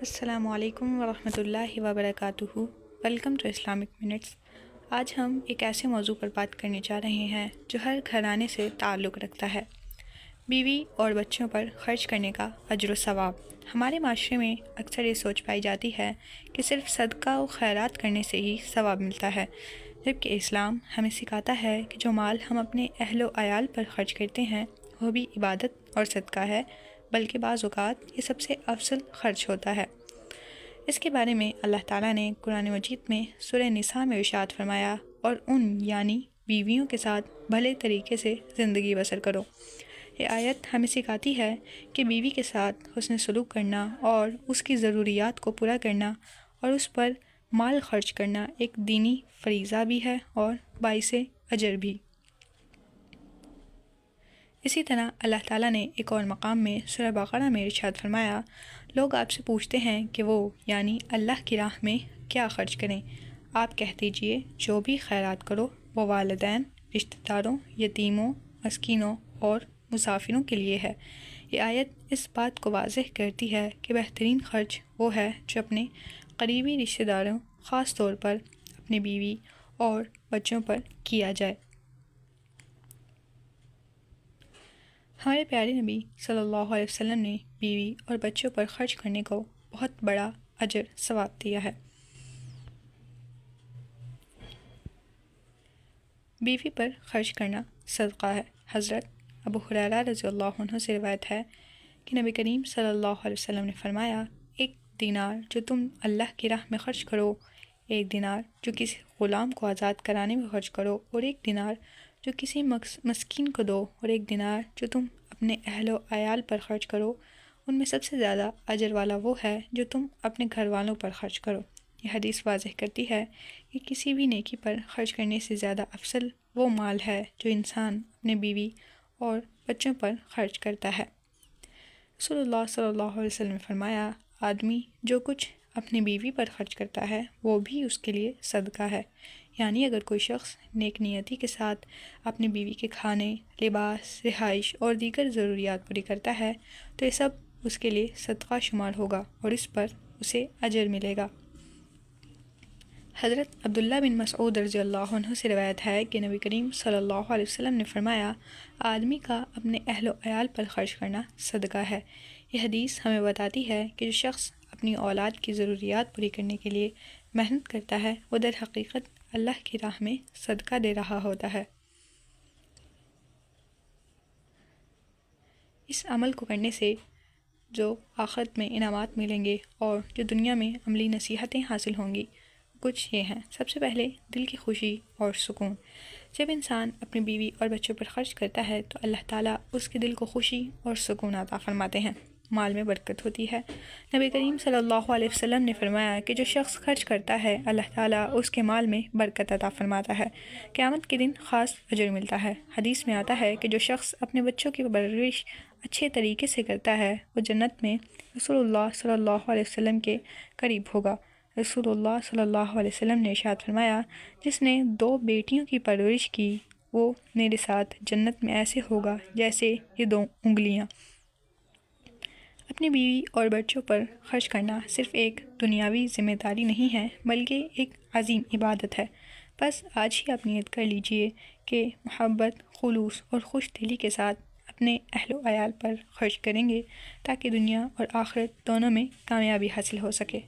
السلام علیکم ورحمۃ اللہ وبرکاتہ۔ Welcome to Islamic minutes. آج ہم ایک ایسے موضوع پر بات کرنے جا رہے ہیں جو ہر گھرانے سے تعلق رکھتا ہے، بیوی اور بچوں پر خرچ کرنے کا اجر و ثواب۔ ہمارے معاشرے میں اکثر یہ سوچ پائی جاتی ہے کہ صرف صدقہ و خیرات کرنے سے ہی ثواب ملتا ہے، جبکہ اسلام ہمیں سکھاتا ہے کہ جو مال ہم اپنے اہل و عیال پر خرچ کرتے ہیں وہ بھی عبادت اور صدقہ ہے، بلکہ بعض اوقات یہ سب سے افضل خرچ ہوتا ہے۔ اس کے بارے میں اللہ تعالیٰ نے قرآن مجید میں سورہ نساء میں ارشاد فرمایا، اور ان یعنی بیویوں کے ساتھ بھلے طریقے سے زندگی بسر کرو۔ یہ آیت ہمیں سکھاتی ہے کہ بیوی کے ساتھ حسن سلوک کرنا اور اس کی ضروریات کو پورا کرنا اور اس پر مال خرچ کرنا ایک دینی فریضہ بھی ہے اور باعث اجر بھی۔ اسی طرح اللہ تعالیٰ نے ایک اور مقام میں سورہ بقرہ میں ارشاد فرمایا، لوگ آپ سے پوچھتے ہیں کہ وہ یعنی اللہ کی راہ میں کیا خرچ کریں، آپ کہہ دیجئے جو بھی خیرات کرو وہ والدین، رشتہ داروں، یتیموں، مسکینوں اور مسافروں کے لیے ہے۔ یہ آیت اس بات کو واضح کرتی ہے کہ بہترین خرچ وہ ہے جو اپنے قریبی رشتہ داروں، خاص طور پر اپنی بیوی اور بچوں پر کیا جائے۔ ہمارے پیارے نبی صلی اللہ علیہ وسلم نے بیوی اور بچوں پر خرچ کرنے کو بہت بڑا اجر ثواب دیا ہے۔ بیوی پر خرچ کرنا صدقہ ہے۔ حضرت ابو ہریرہ رضی اللہ عنہ سے روایت ہے کہ نبی کریم صلی اللہ علیہ وسلم نے فرمایا، ایک دینار جو تم اللہ کی راہ میں خرچ کرو، ایک دینار جو کسی غلام کو آزاد کرانے میں خرچ کرو، اور ایک دینار جو کسی مسکین کو دو، اور ایک دینار جو تم اپنے اہل و عیال پر خرچ کرو، ان میں سب سے زیادہ اجر والا وہ ہے جو تم اپنے گھر والوں پر خرچ کرو۔ یہ حدیث واضح کرتی ہے کہ کسی بھی نیکی پر خرچ کرنے سے زیادہ افضل وہ مال ہے جو انسان اپنے بیوی اور بچوں پر خرچ کرتا ہے۔ رسول اللہ صلی اللہ علیہ وسلم نے فرمایا، آدمی جو کچھ اپنی بیوی پر خرچ کرتا ہے وہ بھی اس کے لیے صدقہ ہے۔ یعنی اگر کوئی شخص نیک نیتی کے ساتھ اپنی بیوی کے کھانے، لباس، رہائش اور دیگر ضروریات پوری کرتا ہے تو یہ سب اس کے لیے صدقہ شمار ہوگا اور اس پر اسے اجر ملے گا۔ حضرت عبداللہ بن مسعود رضی اللہ عنہ سے روایت ہے کہ نبی کریم صلی اللہ علیہ وسلم نے فرمایا، آدمی کا اپنے اہل و عیال پر خرچ کرنا صدقہ ہے۔ یہ حدیث ہمیں بتاتی ہے کہ جو شخص اپنی اولاد کی ضروریات پوری کرنے کے لیے محنت کرتا ہے وہ در حقیقت اللہ کی راہ میں صدقہ دے رہا ہوتا ہے۔ اس عمل کو کرنے سے جو آخرت میں انعامات ملیں گے اور جو دنیا میں عملی نصیحتیں حاصل ہوں گی کچھ یہ ہیں۔ سب سے پہلے دل کی خوشی اور سکون۔ جب انسان اپنی بیوی اور بچوں پر خرچ کرتا ہے تو اللہ تعالیٰ اس کے دل کو خوشی اور سکون عطا فرماتے ہیں، مال میں برکت ہوتی ہے۔ نبی کریم صلی اللہ علیہ وسلم نے فرمایا کہ جو شخص خرچ کرتا ہے اللہ تعالیٰ اس کے مال میں برکت عطا فرماتا ہے، قیامت کے دن خاص اجر ملتا ہے۔ حدیث میں آتا ہے کہ جو شخص اپنے بچوں کی پرورش اچھے طریقے سے کرتا ہے وہ جنت میں رسول اللہ صلی اللہ علیہ وسلم کے قریب ہوگا۔ رسول اللہ صلی اللہ علیہ وسلم نے ارشاد فرمایا، جس نے 2 بیٹیوں کی پرورش کی وہ میرے ساتھ جنت میں ایسے ہوگا جیسے یہ 2 انگلیاں۔ اپنی بیوی اور بچوں پر خرچ کرنا صرف ایک دنیاوی ذمہ داری نہیں ہے بلکہ ایک عظیم عبادت ہے۔ بس آج ہی آپ نیت کر لیجئے کہ محبت، خلوص اور خوش دلی کے ساتھ اپنے اہل و عیال پر خرچ کریں گے تاکہ دنیا اور آخرت دونوں میں کامیابی حاصل ہو سکے۔